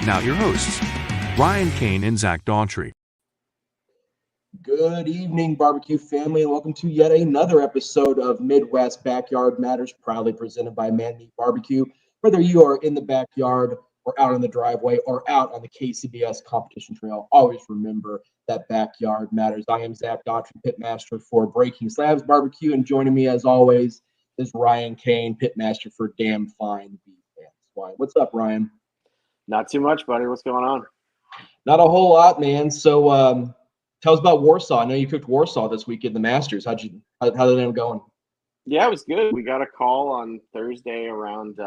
Now your hosts, Ryan Kane and Zach Daughtry. Good evening, barbecue family, and welcome to yet another episode of Midwest Backyard Matters, proudly presented by Man Meat BBQ. Whether you are in the backyard or out in the driveway or out on the KCBS competition trail, always remember that backyard matters. I am Zach Daughtry, pitmaster for Breaking Slabs Barbecue, and joining me as always is Ryan Kane, pitmaster for Damn Fine Beef and Swine. What's up, Ryan? Not too much, buddy. What's going on? Not a whole lot, man. So, tell us about Warsaw. I know you cooked Warsaw this weekend, the Masters. How did it end up going? Yeah, it was good. We got a call on Thursday around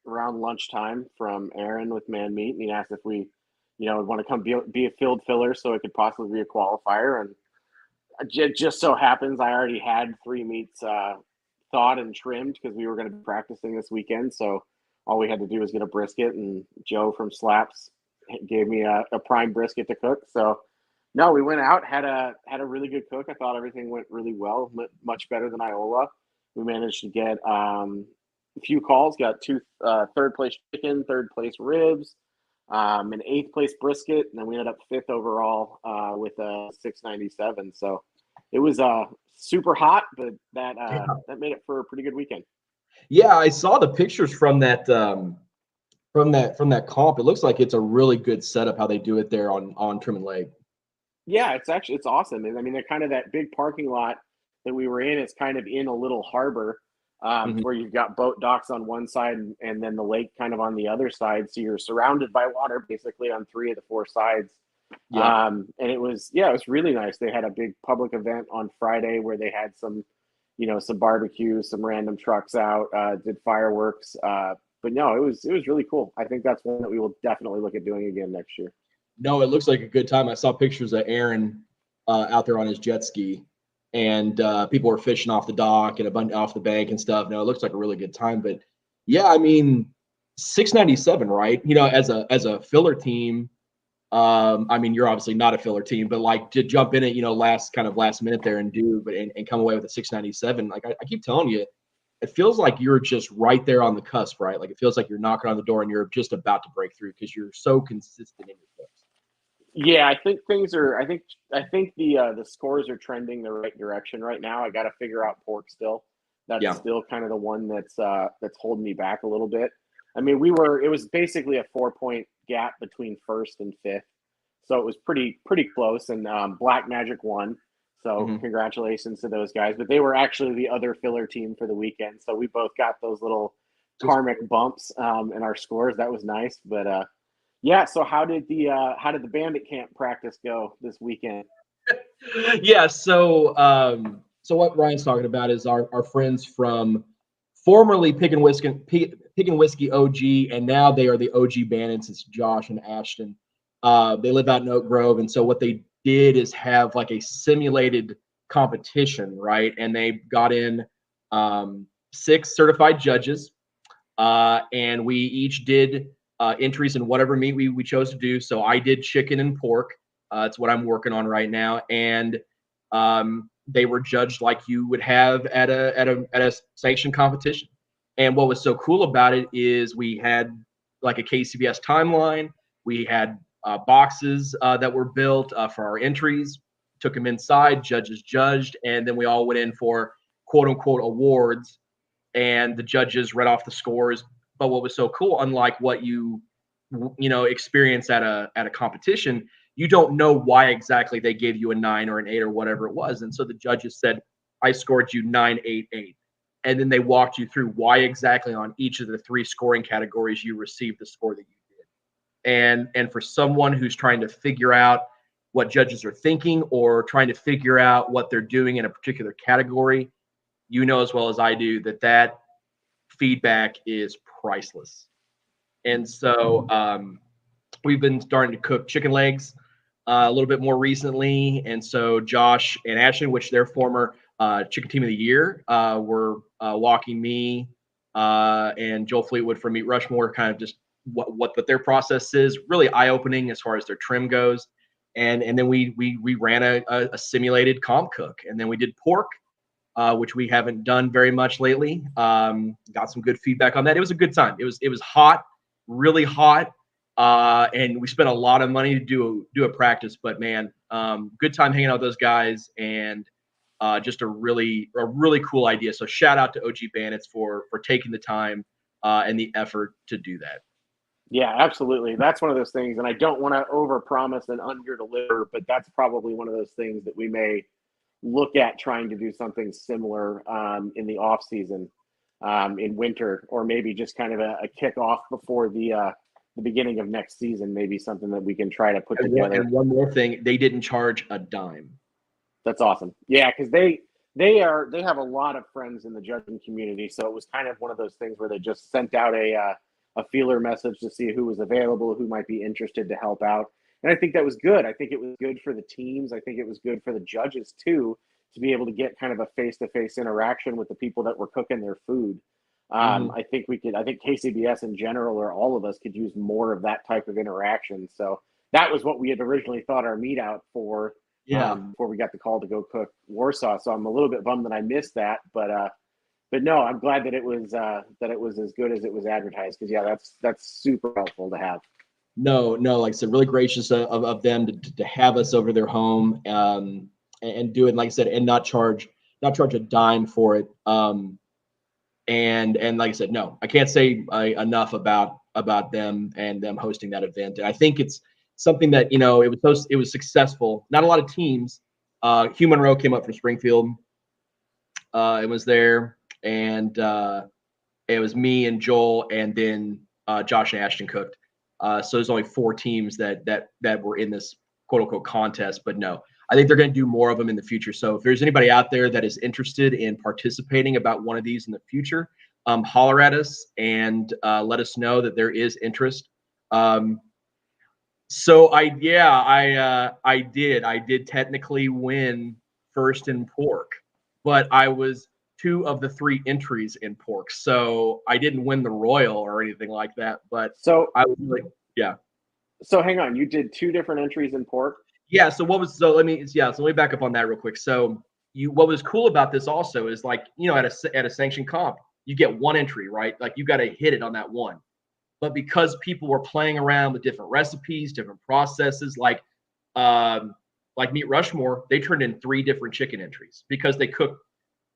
lunchtime from Aaron with Man Meat, and he asked if we, want to come be a field filler so it could possibly be a qualifier. And it just so happens I already had 3 meats thawed and trimmed because we were going to be practicing this weekend. So all we had to do was get a brisket, and Joe from Slaps gave me a prime brisket to cook. So. No, we went out, had a really good cook. I thought everything went really well, much better than Iola. We managed to get a few calls, got 2 third place chicken, 3rd place ribs, an 8th place brisket, and then we ended up 5th overall with a 697. So it was super hot, but that made it for a pretty good weekend. Yeah, I saw the pictures from that comp. It looks like it's a really good setup how they do it there on Truman Lake. Yeah, it's awesome. I mean, they're kind of that big parking lot that we were in. It's kind of in a little harbor where you've got boat docks on one side and then the lake kind of on the other side. So you're surrounded by water basically on 3 of the 4 sides. Yeah. And it was really nice. They had a big public event on Friday where they had some barbecue, some random trucks out, did fireworks. But no, it was really cool. I think that's one that we will definitely look at doing again next year. No, it looks like a good time. I saw pictures of Aaron out there on his jet ski, and people were fishing off the dock and a bunch off the bank and stuff. No, it looks like a really good time. But yeah, I mean, 697, right? As a filler team, I mean, you're obviously not a filler team, but like to jump in it, last minute there and come away with a 697. Like I keep telling you, it feels like you're just right there on the cusp, right? Like it feels like you're knocking on the door and you're just about to break through because you're so consistent in your cooks. Yeah, I think things are. I think the scores are trending the right direction right now. I got to figure out pork still. That's still kind of the one that's holding me back a little bit. I mean, it was basically a 4-point gap between 1st and 5th, so it was pretty close. And Black Magic won, so congratulations to those guys. But they were actually the other filler team for the weekend, so we both got those little karmic bumps in our scores. That was nice, but. Yeah. So how did the bandit camp practice go this weekend? Yeah. So what Ryan's talking about is our friends from formerly Pig and Whiskey OG, and now they are the OG Bandits. It's Josh and Ashton. They live out in Oak Grove, and so what they did is have like a simulated competition, right? And they got in 6 certified judges, and we each did. Entries in whatever meat we chose to do. So I did chicken and pork. It's what I'm working on right now. And they were judged like you would have at a sanctioned competition. And what was so cool about it is we had like a KCBS timeline. We had boxes that were built for our entries, took them inside, judges judged, and then we all went in for quote unquote awards. And the judges read off the scores. But what was so cool, unlike what you experience at a competition, you don't know why exactly they gave you a 9 or an 8 or whatever it was. And so the judges said, I scored you 9, 8, 8. And then they walked you through why exactly on each of the 3 scoring categories you received the score that you did. And for someone who's trying to figure out what judges are thinking or trying to figure out what they're doing in a particular category, as well as I do that feedback is priceless. And so we've been starting to cook chicken legs a little bit more recently. And so Josh and Ashton, which they're former chicken team of the year, were walking me and Joel Fleetwood from Meat Rushmore, kind of just what their process is. Really eye-opening as far as their trim goes. And then we ran a simulated comp cook, and then we did pork. Which we haven't done very much lately. Got some good feedback on that. It was a good time. It was hot, really hot. And we spent a lot of money to do a practice, but man, good time hanging out with those guys, and just a really cool idea. So shout out to OG Bandits for taking the time and the effort to do that. Yeah, absolutely. That's one of those things, and I don't want to overpromise and underdeliver, but that's probably one of those things that we may look at trying to do something similar in the off season, in winter, or maybe just kind of a kickoff before the beginning of next season. Maybe something that we can try to put together. And one more thing, they didn't charge a dime. That's awesome. Yeah, because they have a lot of friends in the judging community, so it was kind of one of those things where they just sent out a feeler message to see who was available, who might be interested to help out. And I think that was good. I think it was good for the teams. I think it was good for the judges too, to be able to get kind of a face-to-face interaction with the people that were cooking their food. I think KCBS in general, or all of us, could use more of that type of interaction. So that was what we had originally thought our meet out for. Before we got the call to go cook Warsaw. So I'm a little bit bummed that I missed that, but no, I'm glad that it was as good as it was advertised, because that's super helpful to have. No, like I said, really gracious of them to have us over their home, and do it, like I said, and not charge a dime for it. And like I said, no, I can't say enough about them and them hosting that event. And I think it's something that, it was successful. Not a lot of teams. Hugh Monroe came up from Springfield. It was there, and it was me and Joel, and then Josh and Ashton cooked. So there's only 4 teams that were in this quote unquote contest. But no, I think they're going to do more of them in the future. So if there's anybody out there that is interested in participating about one of these in the future, holler at us and let us know that there is interest. So I did technically win first in pork, but I was 2 of the 3 entries in pork. So I didn't win the Royal or anything like that, but so I was like, yeah. So hang on, you did 2 different entries in pork? Yeah. So let me back up on that real quick. So what was cool about this also is, like, at a sanctioned comp, you get 1 entry, right? Like, you got to hit it on that one. But because people were playing around with different recipes, different processes, like Meat Rushmore, they turned in 3 different chicken entries because they cooked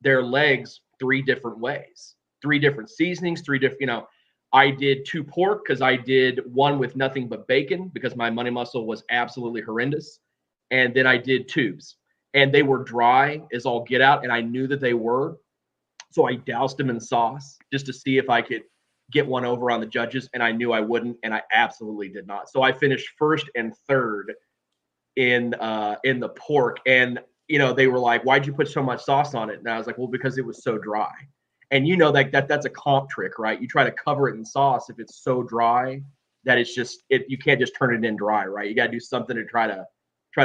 their legs 3 different ways, 3 different seasonings, 3 different, I did 2 pork because I did 1 with nothing but bacon because my money muscle was absolutely horrendous. And then I did tubes, and they were dry as all get out. And I knew that they were. So I doused them in sauce just to see if I could get one over on the judges. And I knew I wouldn't. And I absolutely did not. So I finished first and third in the pork. And, they were like, "Why'd you put so much sauce on it?" And I was like, "Well, because it was so dry." And that's a comp trick, right? You try to cover it in sauce if it's so dry that you can't just turn it in dry, right? You got to do something to try to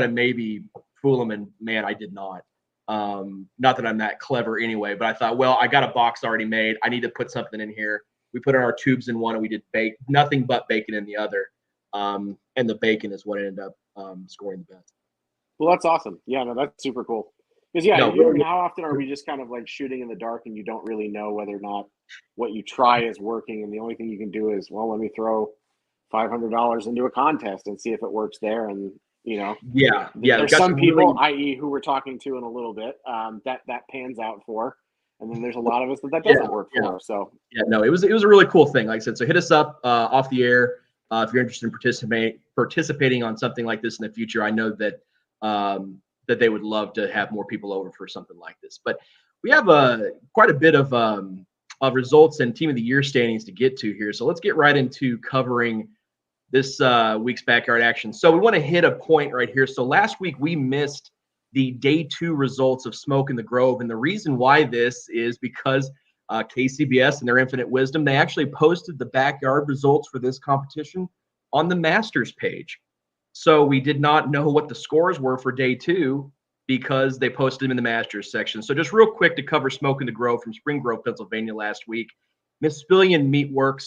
maybe fool them. And man, I did not. Not that I'm that clever anyway, but I thought, well, I got a box already made. I need to put something in here. We put our tubes in one, and we did nothing but bacon in the other. And the bacon is what ended up scoring the best. Well, that's awesome. Yeah, no, that's super cool. Because how often are we just kind of like shooting in the dark, and you don't really know whether or not what you try is working, and the only thing you can do is, well, let me throw $500 into a contest and see if it works there. And there's some people, i.e., who we're talking to in a little bit, that pans out for, and then there's a lot of us that doesn't work for. So it was a really cool thing. Like I said, so hit us up off the air if you're interested in participating on something like this in the future. I know that they would love to have more people over for something like this. But we have quite a bit of results and Team of the Year standings to get to here. So let's get right into covering this week's backyard action. So we want to hit a point right here. So last week we missed the day 2 results of Smoke in the Grove. And the reason why this is because KCBS, in their infinite wisdom, they actually posted the backyard results for this competition on the Masters page. So we did not know what the scores were for day 2 because they posted them in the Masters section. So just real quick to cover Smoke in the Grove from Spring Grove, Pennsylvania last week. Miss Spillion Meatworks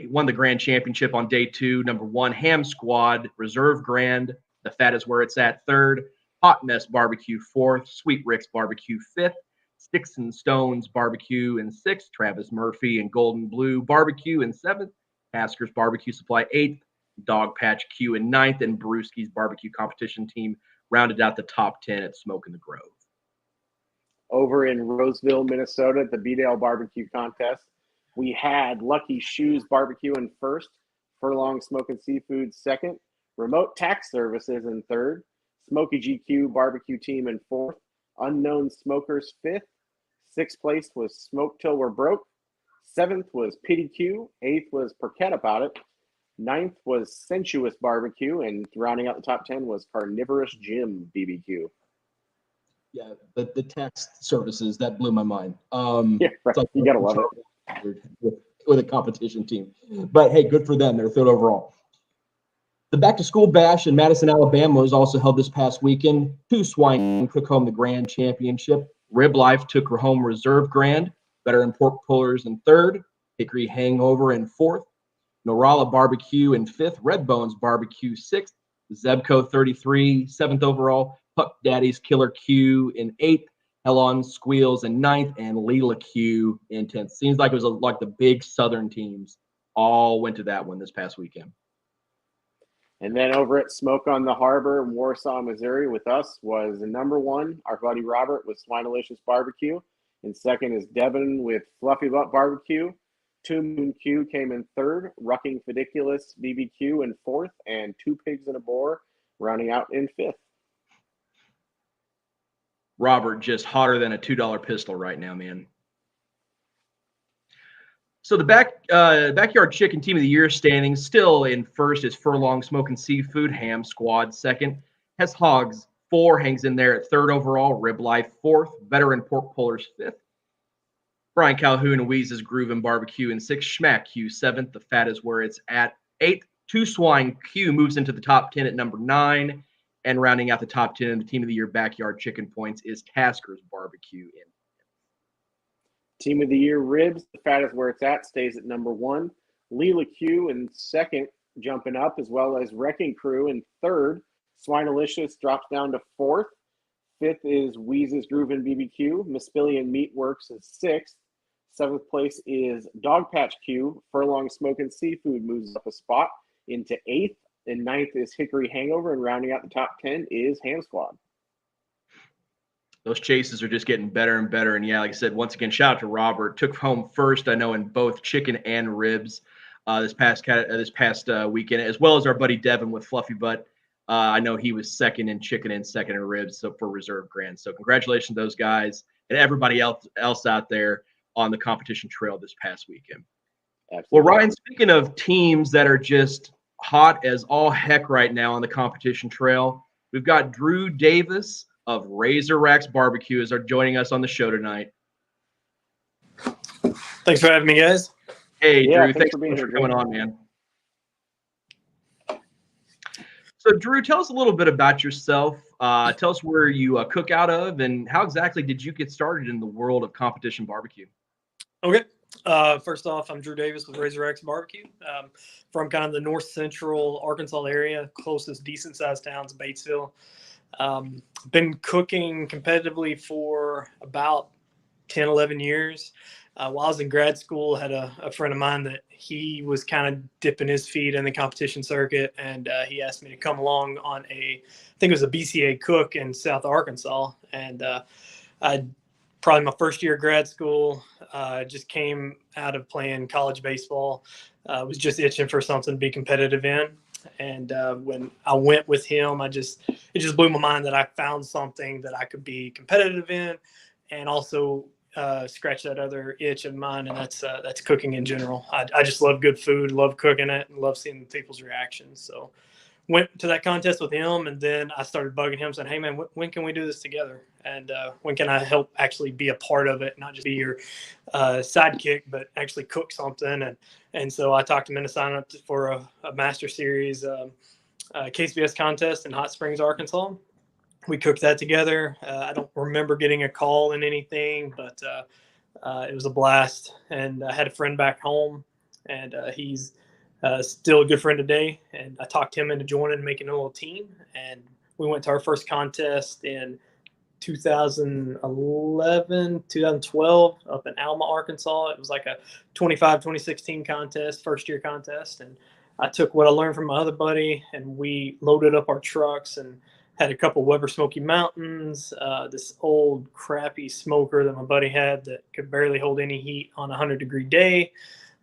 won the grand championship on day 2. Number 1, Ham Squad, Reserve Grand, the fat is where it's at, 3rd. Hot Mess Barbecue, 4th. Sweet Rick's Barbecue, 5th. Sticks and Stones Barbecue in 6th. Travis Murphy and Golden Blue Barbecue in 7th. Taskers Barbecue Supply 8th, Dog Patch Q in 9th, and Brewski's Barbecue Competition Team rounded out the top 10 at Smokin' the Grove. Over in Roseville, Minnesota, at the B-Dale Barbecue Contest, we had Lucky Shoes Barbecue in first, Furlong Smokin' Seafood second, Remote Tax Services in third, Smoky GQ Barbecue Team in fourth, Unknown Smokers fifth, sixth place was Smoke Till We're Broke, seventh was Pity Q, eighth was Perket About It, ninth was Sensuous Barbecue, and rounding out the top 10 was Carnivorous Jim BBQ. Yeah, the tax services, that blew my mind. Yeah, right. Like You gotta love it with a competition team. But hey, good for them. They're third overall. The Back to School Bash in Madison, Alabama was also held this past weekend. 2 swine took home the grand championship. Rib Life took her home reserve grand. Better and Pork Pullers in third. Hickory Hangover in fourth. Norala Barbecue in fifth. Red Bones Barbecue sixth. Zebco 33, seventh overall. Puck Daddy's Killer Q in eighth. Hell on Squeals in ninth. And Leela Q in 10th. Seems like it was like the big Southern teams all went to that one this past weekend. And then over at Smoke on the Harbor in Warsaw, Missouri with us was the number one, our buddy Robert with Swinelicious Barbecue. And second is Devin with Fluffy Butt Barbecue. Two Moon Q came in third, Rucking Fidiculous BBQ in fourth, and Two Pigs and a Boar rounding out in fifth. Robert just hotter than a $2 pistol right now, man. So the Backyard Chicken Team of the Year standings still in first is Furlong Smokin' Seafood, Ham Squad second, Has Hogs 4 hangs in there at third overall, Rib Life fourth, Veteran Pork Pullers fifth, Brian Calhoun and Weeze's Groove and Barbecue in sixth, Schmack Q seventh, The Fat is where it's at eighth, Two Swine Q moves into the top 10 at number 9, and rounding out the top 10 in the Team of the Year Backyard Chicken points is Taskers Barbecue in. Team of the Year Ribs, The Fat is where it's at, stays at number 1. Leela Q in second, jumping up, as well as Wrecking Crew in third. Swinelicious drops down to fourth. Fifth is Weeze's Groove and BBQ. Mispillion Meat Works is sixth. Seventh place is Dog Patch Q. Furlong Smokin' Seafood moves up a spot into eighth. And ninth is Hickory Hangover. And rounding out the top 10 is Ham Squad. Those chases are just getting better and better. And yeah, like I said, once again, shout out to Robert. Took home first, I know, in both chicken and ribs this past weekend, as well as our buddy Devin with Fluffy Butt. I know he was second in chicken and second in ribs, so for reserve grand. So congratulations to those guys and everybody else out there on the competition trail this past weekend. Absolutely. Well, Ryan, speaking of teams that are just hot as all heck right now on the competition trail, we've got Drew Davis of Razorracks BBQ are joining us on the show tonight. Thanks for having me, guys. Hey, Drew, thanks for being here. Coming on, man. So, Drew, tell us a little bit about yourself. Tell us where you cook out of, and how exactly did you get started in the world of competition barbecue? Okay. First off, I'm Drew Davis with Razorracks BBQ. From kind of the north central Arkansas area, closest decent sized towns, Batesville. Been cooking competitively for about 10, 11 years. While I was in grad school, I had a friend of mine that he was kind of dipping his feet in the competition circuit, and he asked me to come along on I think it was a BCA cook in South Arkansas. And I probably my first year of grad school, just came out of playing college baseball, was just itching for something to be competitive in. And when I went with him, it just blew my mind that I found something that I could be competitive in, and also scratch that other itch of mine, and that's cooking in general. I just love good food, love cooking it, and love seeing people's reactions. So went to that contest with him, and then I started bugging him, saying, hey, man, when can we do this together? And when can I help actually be a part of it, not just be your sidekick, but actually cook something? And so I talked him into signing up for a Master Series KCBS contest in Hot Springs, Arkansas. We cooked that together. I don't remember getting a call in anything, but it was a blast. And I had a friend back home, and he's still a good friend today. And I talked him into joining and making a little team. And we went to our first contest in 2011, 2012 up in Alma, Arkansas. It was like a 2016 contest, first year contest. And I took what I learned from my other buddy and we loaded up our trucks and had a couple Weber Smoky Mountains, this old crappy smoker that my buddy had that could barely hold any heat on a 100-degree day.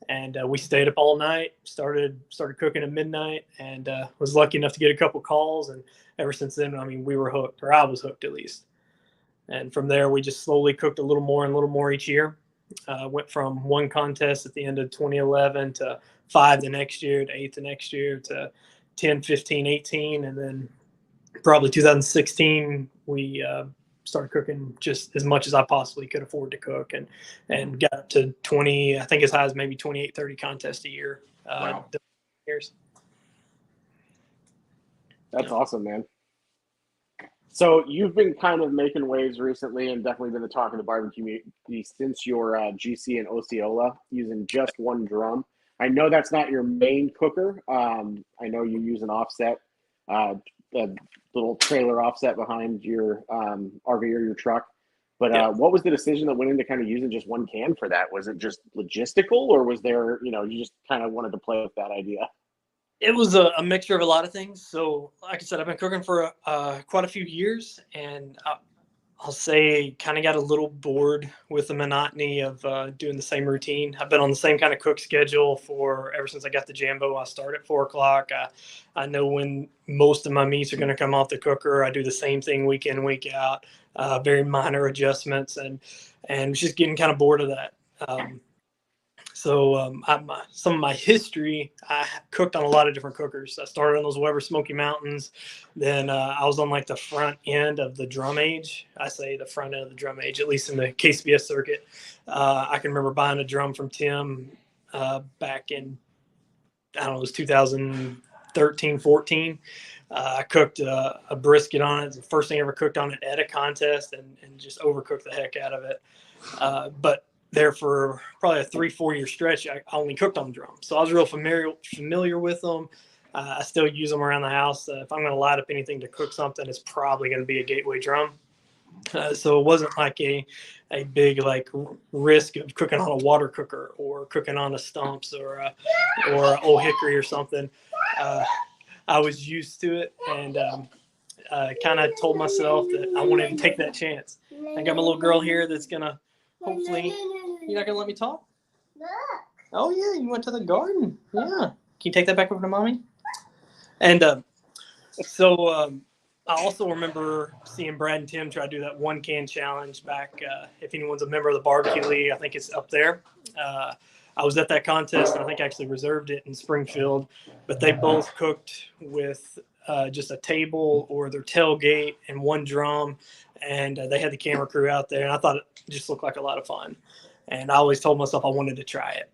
And we stayed up all night, started cooking at midnight, and was lucky enough to get a couple calls. And ever since then, I mean, we were hooked, or I was hooked at least. And from there, we just slowly cooked a little more each year. Went from one contest at the end of 2011 to 5 the next year, to 8 the next year, to 10, 15, 18. And then probably 2016, we started cooking just as much as I possibly could afford to cook, and got up to 20, I think as high as maybe 28, 30 contests a year. Wow. Years. That's awesome, man. So you've been kind of making waves recently and definitely been the talk of the barbecue community since your GC and Osceola using just one drum. I know that's not your main cooker. I know you use an offset, a little trailer offset behind your RV or your truck. But what was the decision that went into kind of using just one can for that? Was it just logistical, or was there, you just kind of wanted to play with that idea? It was a mixture of a lot of things. So, like I said, I've been cooking for quite a few years, and I'll say kind of got a little bored with the monotony of doing the same routine. I've been on the same kind of cook schedule for ever since I got the Jambo. I start at 4 o'clock. I know when most of my meats are going to come off the cooker. I do the same thing week in, week out, very minor adjustments, and just getting kind of bored of that. So some of my history, I cooked on a lot of different cookers. I started on those Weber Smoky Mountains. Then I was on like the front end of the drum age. I say the front end of the drum age, at least in the KCBS circuit. I can remember buying a drum from Tim back in, I don't know, it was 2013, 14. I cooked a brisket on it. It's the first thing I ever cooked on it at a contest, and just overcooked the heck out of it. But there for probably a 3-4 year stretch, I only cooked on the drum. So I was real familiar with them. I still use them around the house. If I'm going to light up anything to cook something, it's probably going to be a gateway drum. So it wasn't like a big risk of cooking on a water cooker or cooking on a stumps or old hickory or something. I was used to it, and kind of told myself that I wanted to take that chance. I got my little girl here that's going to hopefully. You're not going to let me talk? Look. Oh, yeah, you went to the garden. Yeah. Can you take that back over to Mommy? And so I also remember seeing Brad and Tim try to do that 1 can challenge back. If anyone's a member of the Barbecue League, I think it's up there. I was at that contest, and I think I actually reserved it in Springfield. But they both cooked with just a table or their tailgate and 1 drum. And they had the camera crew out there, and I thought it just looked like a lot of fun. And I always told myself I wanted to try it.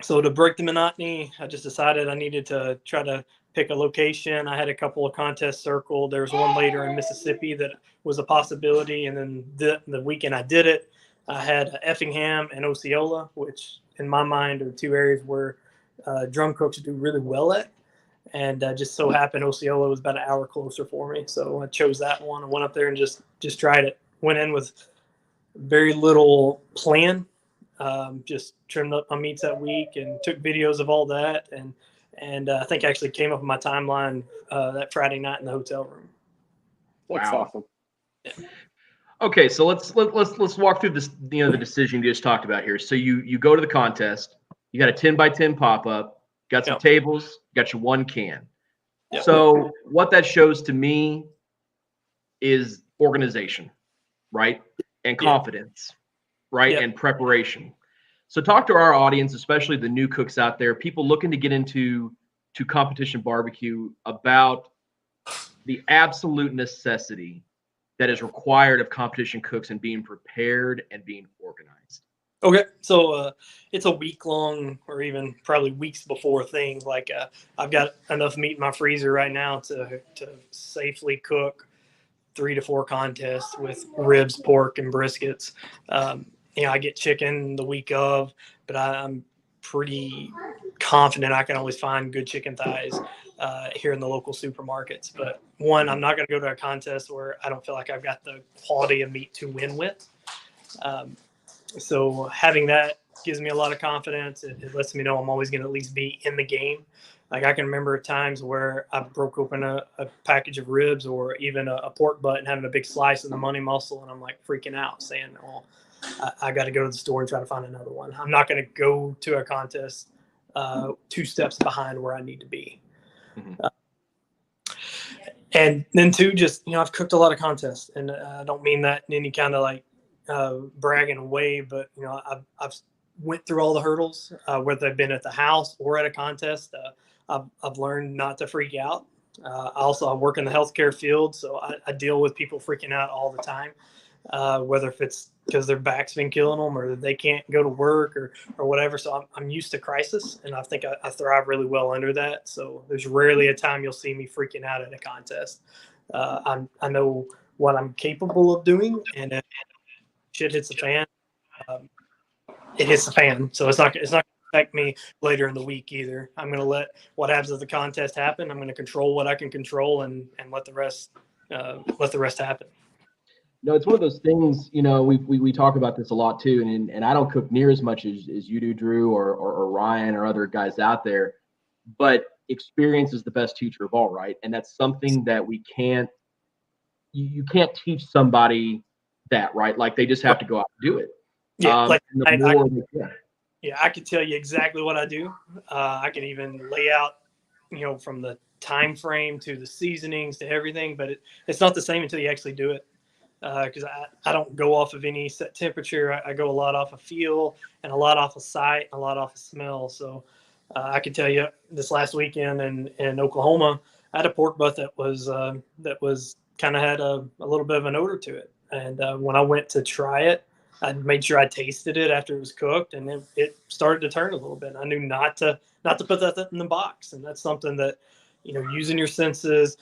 So to break the monotony, I just decided I needed to try to pick a location. I had a couple of contests circled. There was one later in Mississippi that was a possibility. And then the weekend I did it, I had Effingham and Osceola, which in my mind are 2 areas where drum cooks do really well at. And just so happened Osceola was about an hour closer for me. So I chose that one. I went up there and just tried it. Went in with very little plan. Just trimmed up my meats that week and took videos of all that. And I think I actually came up with my timeline that Friday night in the hotel room. That's awesome. Yeah. Okay, so let's walk through this. The decision you just talked about here. So you go to the contest. You got a 10x10 pop up. Got some tables. Got your 1 can. Yep. So what that shows to me is organization, right, and confidence, right, and preparation. So talk to our audience, especially the new cooks out there, people looking to get into competition barbecue, about the absolute necessity that is required of competition cooks and being prepared and being organized. Okay, so it's a week-long or even probably weeks before thing. Like I've got enough meat in my freezer right now to safely cook 3 to 4 contests with ribs, pork, and briskets. I get chicken the week of, but I'm pretty confident I can always find good chicken thighs here in the local supermarkets. But one, I'm not going to go to a contest where I don't feel like I've got the quality of meat to win with. So having that gives me a lot of confidence. It lets me know I'm always going to at least be in the game. Like I can remember times where I broke open a package of ribs or even a pork butt and having a big slice of the money muscle, and I'm like freaking out, saying, "Oh, I got to go to the store and try to find another one." I'm not going to go to a contest 2 steps behind where I need to be. Mhm. And then 2, just I've cooked a lot of contests, and I don't mean that in any kind of like bragging way, but I've went through all the hurdles, whether they've been at the house or at a contest. I've learned not to freak out. I work in the healthcare field, so I deal with people freaking out all the time, whether if it's because their back's been killing them or they can't go to work or whatever. So I'm used to crisis, and I think I thrive really well under that. So there's rarely a time you'll see me freaking out at a contest. I know what I'm capable of doing, and if shit hits the fan, it hits the fan. So it's not going to affect me later in the week either. I'm going to let what happens at the contest happen. I'm going to control what I can control and let the rest happen. No, it's one of those things, we talk about this a lot too, and I don't cook near as much as you do, Drew, or Ryan or other guys out there, but experience is the best teacher of all, right? And that's something that you can't teach somebody that, right? Like they just have to go out and do it. Yeah, I could tell you exactly what I do. I can even lay out, from the time frame to the seasonings to everything, but it's not the same until you actually do it. Because I don't go off of any set temperature. I go a lot off of feel and a lot off of sight, and a lot off of smell. So I can tell you this last weekend in Oklahoma, I had a pork butt that was kind of had a little bit of an odor to it. And when I went to try it, I made sure I tasted it after it was cooked, and it started to turn a little bit. I knew not to put that in the box, and that's something that, using your senses,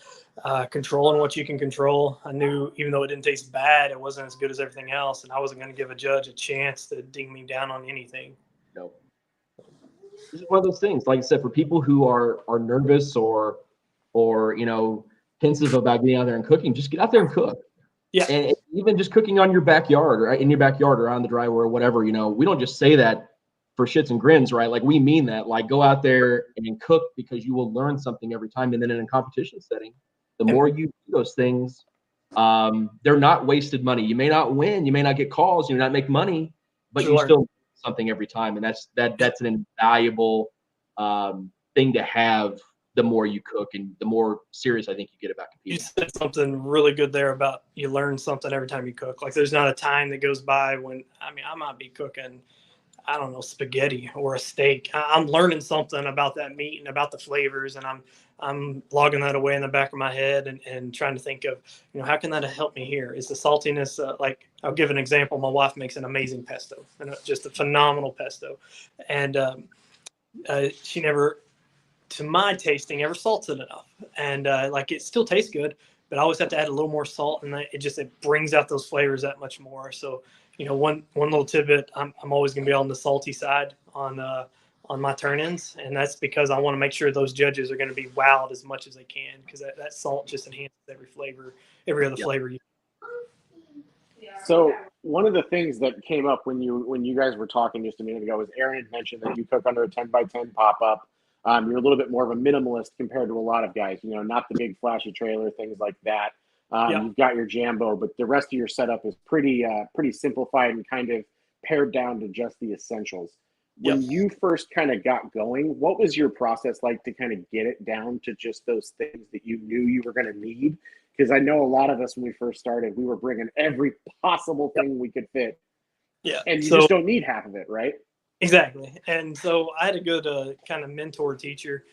controlling what you can control. I knew even though it didn't taste bad, it wasn't as good as everything else, and I wasn't going to give a judge a chance to ding me down on anything. No. This is one of those things, like I said, for people who are nervous or pensive about getting out there and cooking, just get out there and cook. Yeah. And even just cooking on your backyard or in your backyard or on the driveway or whatever, we don't just say that for shits and grins, right? Like we mean that. Like go out there and cook because you will learn something every time. And then in a competition setting, the more you do those things, they're not wasted money. You may not win, you may not get calls, you may not make money, but you still learn something every time. And that's an invaluable thing to have. The more you cook and the more serious I think you get about competing. You said something really good there about you learn something every time you cook. Like there's not a time that goes by when, I might be cooking, I don't know, spaghetti or a steak. I'm learning something about that meat and about the flavors, and I'm logging that away in the back of my head and trying to think of, how can that help me here? Is the saltiness, like I'll give an example. My wife makes an amazing pesto, and just a phenomenal pesto. And she never, to my tasting, ever salts it enough. And like it still tastes good, but I always have to add a little more salt, and it brings out those flavors that much more. So, one little tidbit, I'm always going to be on the salty side on my turn-ins, and that's because I want to make sure those judges are going to be wowed as much as they can, because that salt just enhances every flavor, every other flavor. So one of the things that came up when you guys were talking just a minute ago was Aaron had mentioned that you cook under a 10x10 pop-up. You're a little bit more of a minimalist compared to a lot of guys, not the big flashy trailer, things like that. You've got your Jambo, but the rest of your setup is pretty simplified and kind of pared down to just the essentials. When you first kind of got going, what was your process like to kind of get it down to just those things that you knew you were going to need? Because I know a lot of us, when we first started, we were bringing every possible thing we could fit. Yeah. And you just don't need half of it, right? Exactly. And so I had a good kind of mentor teacher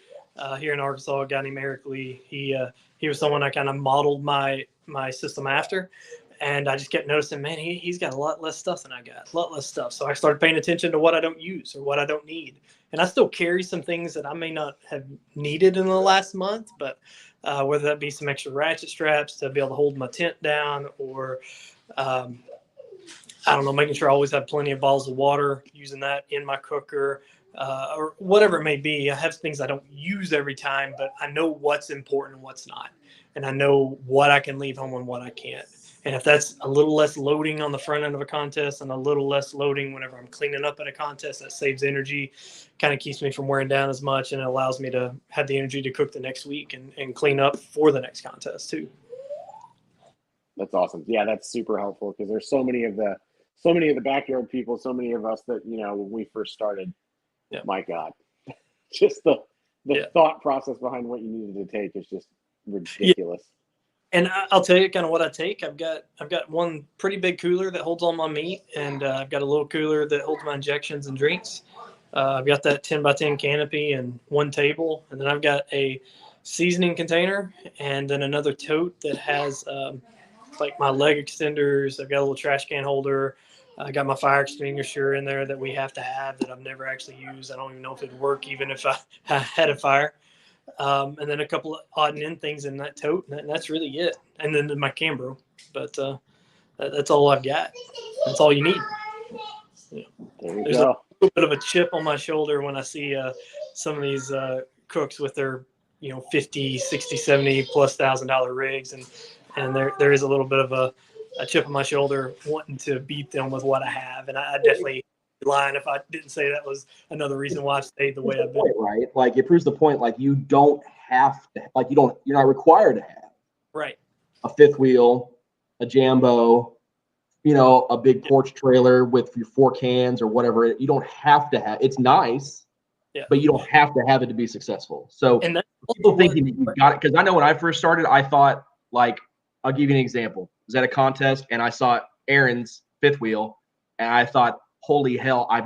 here in Arkansas, a guy named Eric Lee. He was someone I kind of modeled my system after. And I just kept noticing, man, he's got a lot less stuff than I got, a lot less stuff. So I started paying attention to what I don't use or what I don't need. And I still carry some things that I may not have needed in the last month, but whether that be some extra ratchet straps to be able to hold my tent down, or I don't know, making sure I always have plenty of bottles of water, using that in my cooker, or whatever it may be. I have things I don't use every time, but I know what's important and what's not. And I know what I can leave home and what I can't. And if that's a little less loading on the front end of a contest and a little less loading whenever I'm cleaning up at a contest, that saves energy, kind of keeps me from wearing down as much, and it allows me to have the energy to cook the next week and clean up for the next contest too. That's awesome. Yeah, that's super helpful because there's so many of the backyard people, so many of us that, when we first started, my God, just the thought process behind what you needed to take is just ridiculous. And I'll tell you kind of what I take. I've got one pretty big cooler that holds all my meat, and I've got a little cooler that holds my injections and drinks. I've got that 10 by 10 canopy and one table, and then I've got a seasoning container, and then another tote that has like my leg extenders. I've got a little trash can holder. I got my fire extinguisher in there that we have to have that I've never actually used. I don't even know if it'd work even if I had a fire. And then a couple of odd and end things in that tote, and that's really it. And then my Cambro, but that's all I've got. That's all you need. Yeah. There's a little bit of a chip on my shoulder when I see some of these cooks with their 50, 60, 70 plus $1,000 rigs, and there is a little bit of a chip on my shoulder wanting to beat them with what I have, and I definitely lying if I didn't say that was another reason why I stayed the way I've been. Right, like it proves the point. Like you don't have to, you're not required to have a fifth wheel, a Jambo, a big porch trailer with your 4 cans or whatever. You don't have to have. It's nice, but you don't have to have it to be successful. So and that's people thinking that you got it, because I know when I first started, I thought, like, I'll give you an example. I was at a contest and I saw Aaron's fifth wheel, and I thought, holy hell, I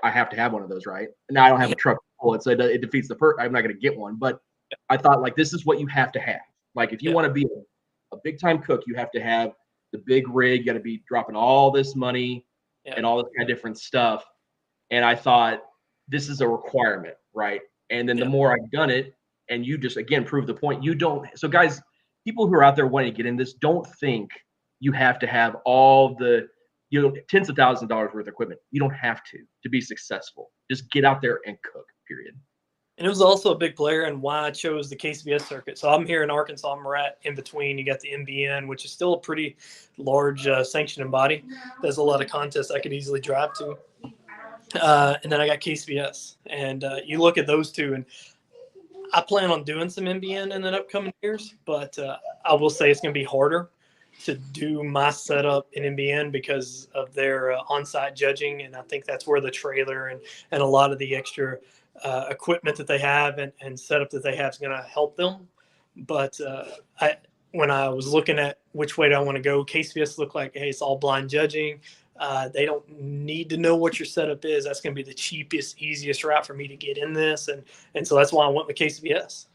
have to have one of those, right? Now I don't have a truck to pull it, so it defeats the purpose. I'm not going to get one, but I thought, like, this is what you have to have. Like, if you want to be a big time cook, you have to have the big rig. You got to be dropping all this money and all this kind of different stuff. And I thought, this is a requirement, right? And then the more I've done it, and you just again prove the point. You don't. So guys, people who are out there wanting to get in this, don't think you have to have all the tens of thousands of dollars worth of equipment. You don't have to be successful. Just get out there and cook, period. And it was also a big player in why I chose the KCBS circuit. So I'm here in Arkansas. I'm right in between. You got the MBN, which is still a pretty large sanctioning body. There's a lot of contests I could easily drive to. And then I got KCBS. And you look at those two, and I plan on doing some MBN in the upcoming years, but I will say it's going to be harder to do my setup in MBN because of their on-site judging. And I think that's where the trailer and a lot of the extra equipment that they have and setup that they have is going to help them. But when I was looking at which way do I want to go, KCBS looked like, hey, it's all blind judging. They don't need to know what your setup is. That's going to be the cheapest, easiest route for me to get in this. And so that's why I went with KCBS.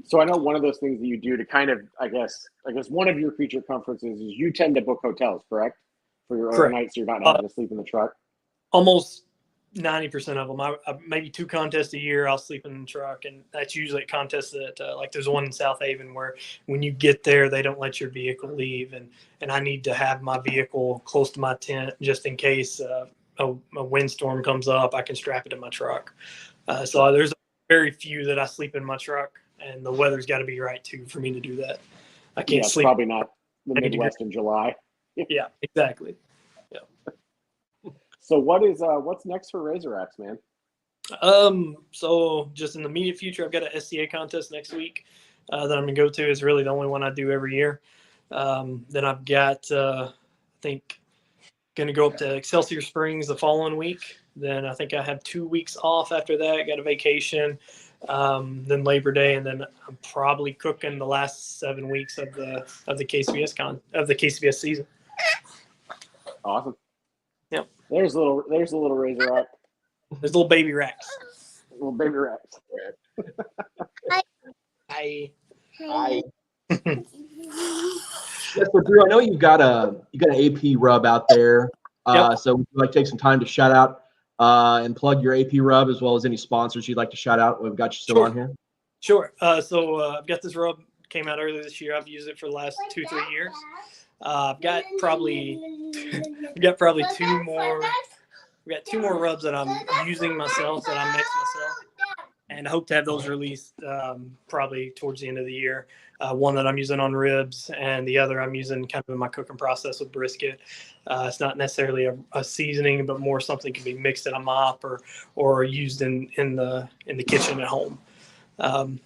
So I know one of those things that you do to kind of, I guess one of your feature conferences is you tend to book hotels, correct? For your overnight, so you're not having to sleep in the truck? Almost 90% of them. I maybe 2 contests a year, I'll sleep in the truck. And that's usually at contests that, like there's one in South Haven where when you get there, they don't let your vehicle leave. And I need to have my vehicle close to my tent just in case a windstorm comes up, I can strap it in my truck. So there's very few that I sleep in my truck. And the weather's got to be right too for me to do that. I can't sleep. Probably not the Midwest in July. Yeah, exactly. Yeah. So what's next for Razorracks, man? So just in the immediate future, I've got an SCA contest next week that I'm gonna go to. It's really the only one I do every year. Then I've got I think gonna go up to Excelsior Springs the following week. Then I think I have 2 weeks off after that. Got a vacation. Then Labor Day, and then I'm probably cooking the last 7 weeks of the KCBS season. Awesome. Yep. There's a little Razorrack. There's little baby racks. Little baby racks. Hi. Yeah, so Drew, I know you got an AP rub out there. So would you like to take some time to shout out and plug your AP rub as well as any sponsors you'd like to shout out? We've got you still on here. Sure. So I've got this rub came out earlier this year. I've used it for the last 2-3 years. I've got probably two more. We got 2 more rubs that I'm using myself, that I mix myself, and I hope to have those released probably towards the end of the year. One that I'm using on ribs, and the other I'm using kind of in my cooking process with brisket. It's not necessarily a seasoning, but more something can be mixed in a mop or used in the kitchen at home.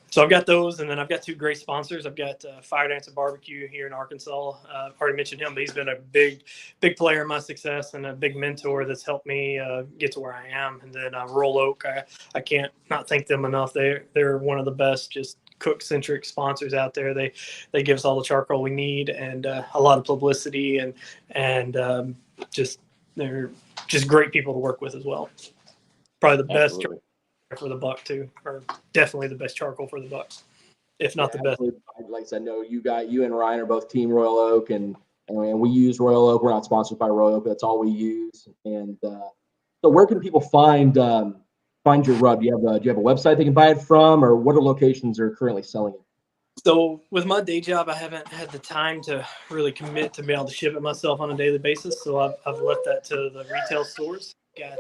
So I've got those, and then I've got 2 great sponsors. I've got Fire Dancer Barbecue here in Arkansas. I've already mentioned him, but he's been a big player in my success and a big mentor that's helped me get to where I am. And then Roll Oak, I can't not thank them enough. They're one of the best just cook-centric sponsors out there. They give us all the charcoal we need and a lot of publicity, and just they're just great people to work with as well. Probably the best for the buck too, or definitely the best charcoal for the buck, if not the best. Like I said, no, you and Ryan are both Team Royal Oak, and we use Royal Oak. We're not sponsored by Royal Oak, but that's all we use. And so, where can people find your rub? Do you have a website they can buy it from, or what locations are currently selling it? So with my day job, I haven't had the time to really commit to be able to ship it myself on a daily basis. So I've left that to the retail stores. Got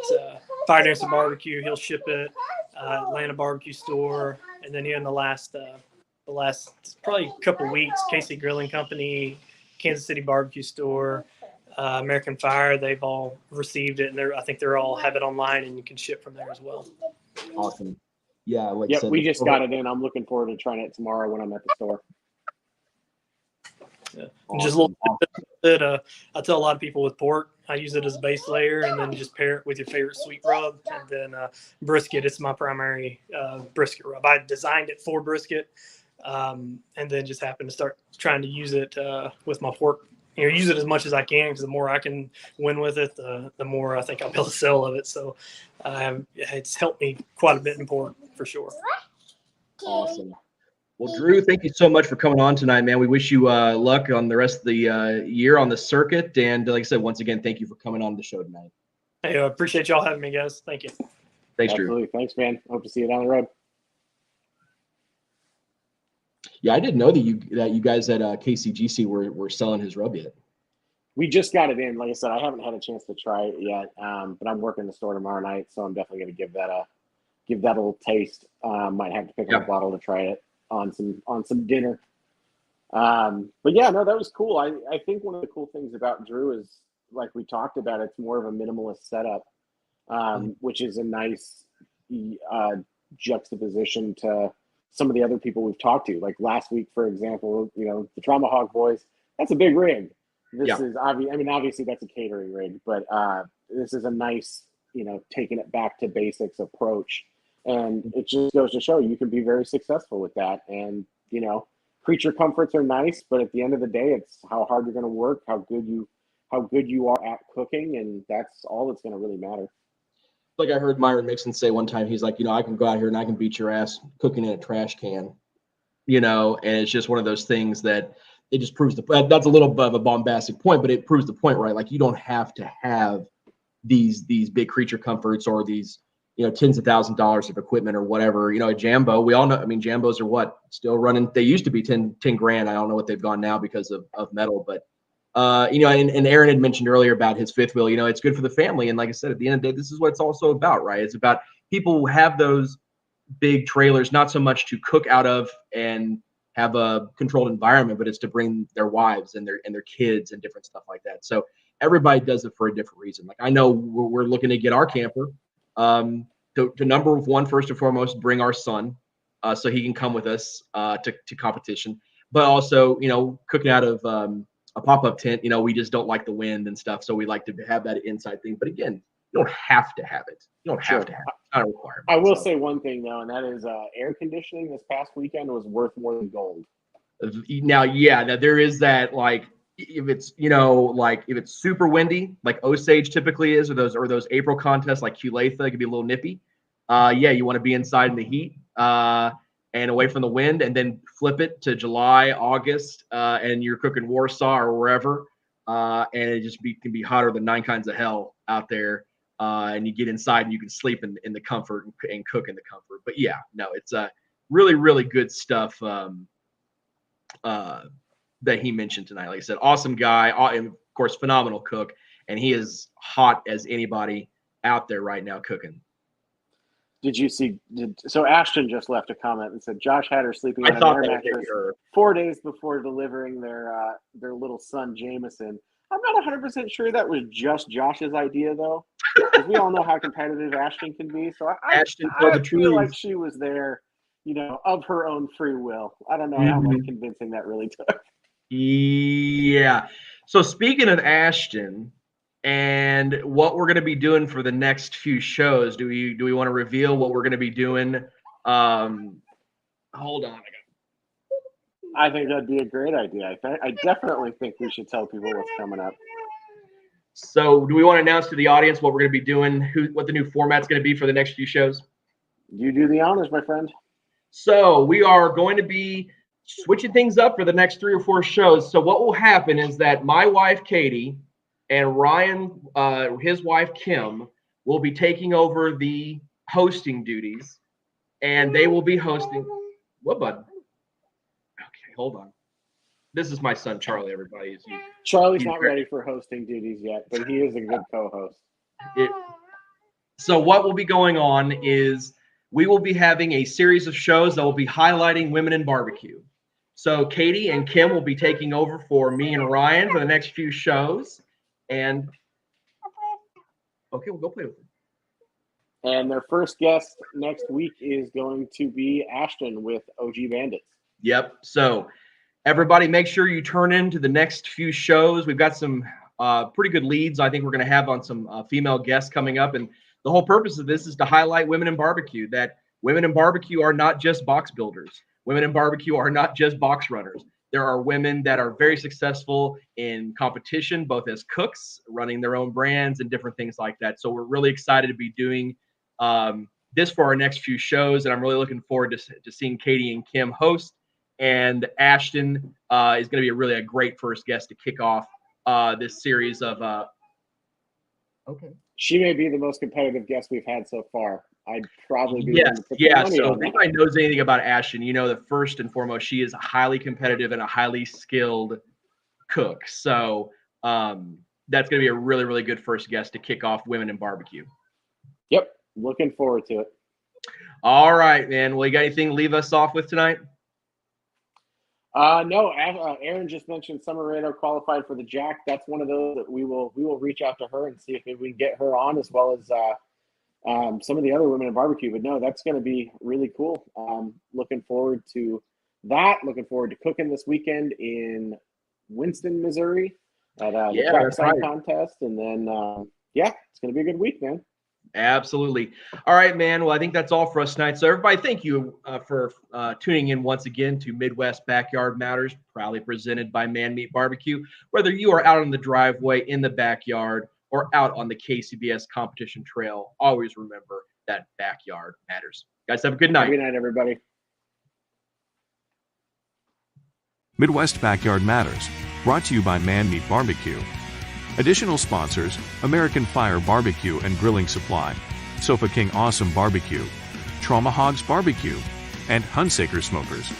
Fire Dancer Barbecue, he'll ship it. Atlanta Barbecue Store, and then here in the last probably couple weeks, KC Grilling Company, Kansas City Barbecue Store, American Fire, they've all received it, and I think they're all have it online, and you can ship from there as well. Awesome. Yeah. Like yep, we just got it in. I'm looking forward to trying it tomorrow when I'm at the store. Yeah. Awesome. Just a little bit. I tell a lot of people with pork, I use it as a base layer, and then just pair it with your favorite sweet rub. And then brisket, it's my primary brisket rub. I designed it for brisket, and then just happened to start trying to use it with my pork. Use it as much as I can, because the more I can win with it, the more I think I'll be able to sell of it. So it's helped me quite a bit in pork for sure. Awesome. Well, Drew, thank you so much for coming on tonight, man. We wish you luck on the rest of the year on the circuit. And like I said, once again, thank you for coming on the show tonight. Hey, I appreciate y'all having me, guys. Thank you. Thanks, Absolutely. Drew. Thanks, man. Hope to see you down the road. Yeah, I didn't know that you guys at KCGC were selling his rub yet. We just got it in. Like I said, I haven't had a chance to try it yet, but I'm working the store tomorrow night, so I'm definitely going to give that a little taste. Might have to pick up a bottle to try it on some dinner. But yeah, no, that was cool. I think one of the cool things about Drew is, like we talked about, it's more of a minimalist setup, which is a nice juxtaposition to some of the other people we've talked to. Like last week, for example, the Tomahawk boys, that's a big rig. This is obvious. I mean, obviously that's a catering rig, but this is a nice, taking it back to basics approach. And it just goes to show you can be very successful with that. And, creature comforts are nice, but at the end of the day, it's how hard you're going to work, how good you are at cooking. And that's all that's going to really matter. Like I heard Myron Mixon say one time, he's like, I can go out here and I can beat your ass cooking in a trash can, and it's just one of those things that it just proves that's a little bit of a bombastic point, but it proves the point, right? Like you don't have to have these big creature comforts or these, tens of thousands of dollars of equipment or whatever. A Jambo, we all know, I mean, Jambos are what? Still running. They used to be 10 grand. I don't know what they've gone now because of metal, but and Aaron had mentioned earlier about his fifth wheel, it's good for the family. And like I said, at the end of the day, this is what it's also about, right? It's about people who have those big trailers, not so much to cook out of and have a controlled environment, but it's to bring their wives and their kids and different stuff like that. So everybody does it for a different reason. Like I know we're looking to get our camper to number one, first and foremost, bring our son so he can come with us to competition, but also, cooking out of a pop-up tent, we just don't like the wind and stuff. So we like to have that inside thing. But again, you don't have to have it. You don't have to have it. It's not a requirement. I will say one thing though, and that is air conditioning this past weekend was worth more than gold. Now, there is that, like, if it's, if it's super windy, like Osage typically is, or those April contests like Culetha, it could be a little nippy. You want to be inside in the heat and away from the wind, and then flip it to July, August, and you're cooking Warsaw or wherever, and it just can be hotter than 9 kinds of hell out there. And you get inside and you can sleep in the comfort and cook in the comfort. But it's really, really good stuff. that he mentioned tonight. Like I said, awesome guy, and of course, phenomenal cook, and he is hot as anybody out there right now cooking. Did you see? So Ashton just left a comment and said Josh had her sleeping on I an thought air that mattress her. 4 days before delivering their little son Jameson. I'm not 100% sure that was just Josh's idea though, because we all know how competitive Ashton can be. So Ashton told the feel truth. like she was there, of her own free will. I don't know how much convincing that really took. Yeah. So speaking of Ashton and what we're going to be doing for the next few shows, do we want to reveal what we're going to be doing? Hold on. I think that'd be a great idea. I definitely think we should tell people what's coming up. So do we want to announce to the audience what we're going to be doing, what the new format's going to be for the next few shows? You do the honors, my friend. So we are going to be switching things up for the next 3 or 4 shows. So what will happen is that my wife, Katie, and Ryan, his wife, Kim, will be taking over the hosting duties, and they will be hosting. What, bud? Okay, hold on. This is my son, Charlie, everybody. Charlie's not ready for hosting duties yet, but he is a good co-host. So what will be going on is we will be having a series of shows that will be highlighting women in barbecue. So Katie and Kim will be taking over for me and Ryan for the next few shows. And okay, we'll go play with them. And their first guest next week is going to be Ashton with OG Bandits. Yep. So everybody, make sure you turn into the next few shows. We've got some pretty good leads. I think we're going to have on some female guests coming up. And the whole purpose of this is to highlight women in barbecue, that women in barbecue are not just box builders. Women in barbecue are not just box runners. There are women that are very successful in competition, both as cooks, running their own brands and different things like that. So we're really excited to be doing this for our next few shows. And I'm really looking forward to seeing Katie and Kim host. And Ashton is going to be really a great first guest to kick off this series of. Okay. She may be the most competitive guest we've had so far. I'd probably be yes, willing to put yeah. money So on if that. anybody knows anything about Ashton, you know that first and foremost, she is a highly competitive and a highly skilled cook. So that's going to be a really, really good first guest to kick off Women in Barbecue. Yep, looking forward to it. All right, man. Well, you got anything to leave us off with tonight? No, Aaron just mentioned Summer Radar qualified for the Jack. That's one of those that we will reach out to her and see if maybe we can get her on, as well as some of the other women in barbecue. But no, that's going to be really cool. Looking forward to that. Looking forward to cooking this weekend in Winston, Missouri at the Track Side Contest. And then, it's going to be a good week, man. Absolutely. All right, man. Well, I think that's all for us tonight. So everybody, thank you for tuning in once again to Midwest Backyard Matters, proudly presented by Man Meat BBQ. Whether you are out on the driveway, in the backyard, or out on the KCBS competition trail, always remember that backyard matters. Guys, have a good night. Good night, everybody. Midwest Backyard Matters, brought to you by Man Meat BBQ. Additional sponsors: American Fire Barbecue and Grilling Supply, Sofa King Awesome Barbecue, Trauma Hogs Barbecue, and Hunsaker Smokers.